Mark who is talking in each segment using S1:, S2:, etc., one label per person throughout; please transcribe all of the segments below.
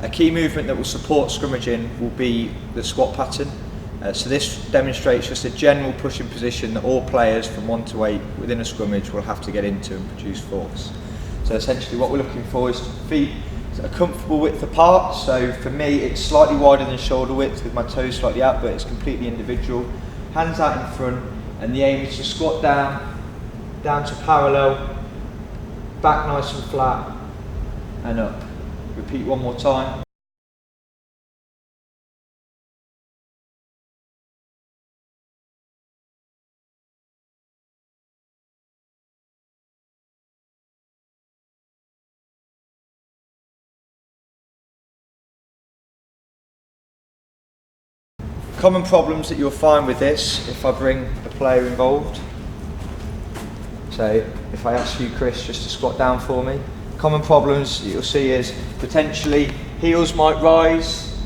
S1: A key movement that will support scrummaging will be the squat pattern. So this demonstrates just a general pushing position that all players from 1 to 8 within a scrummage will have to get into and produce force. So essentially what we're looking for is feet a comfortable width apart. So for me it's slightly wider than shoulder width with my toes slightly out, but it's completely individual. Hands out in front, and the aim is to squat down to parallel, back nice and flat, and up. Repeat one more time. Common problems that you'll find with this, if I bring a player involved. So if I ask you, Chris, just to squat down for me. Common problems that you'll see is potentially heels might rise.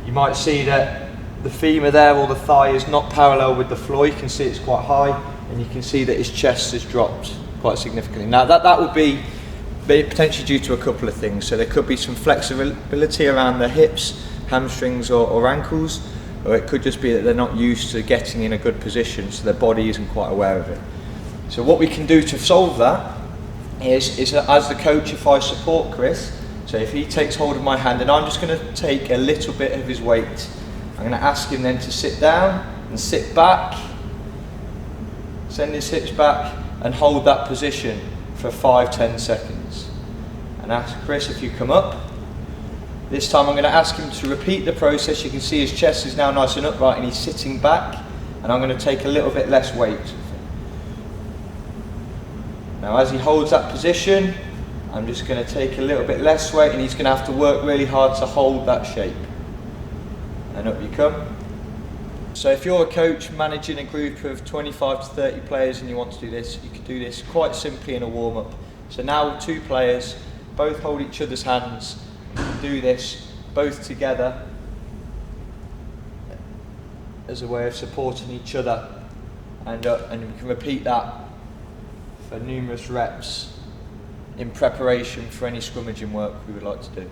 S1: You might see that the femur there or the thigh is not parallel with the floor. You can see it's quite high, and you can see that his chest has dropped quite significantly. Now that would be potentially due to a couple of things. So there could be some flexibility around the hips, hamstrings or ankles, or it could just be that they're not used to getting in a good position, so their body isn't quite aware of it. So what we can do to solve that is as the coach, if I support Chris, so if he takes hold of my hand and I'm just going to take a little bit of his weight, I'm going to ask him then to sit down and sit back, send his hips back and hold that position for 5-10 seconds. And ask Chris if you come up. This time I'm going to ask him to repeat the process. You can see his chest is now nice and upright and he's sitting back, and I'm going to take a little bit less weight. Now as he holds that position, I'm just going to take a little bit less weight, and he's going to have to work really hard to hold that shape. And up you come. So if you're a coach managing a group of 25 to 30 players and you want to do this, you can do this quite simply in a warm-up. So now 2 players, both hold each other's hands, do this both together as a way of supporting each other, and we can repeat that for numerous reps in preparation for any scrummaging work we would like to do.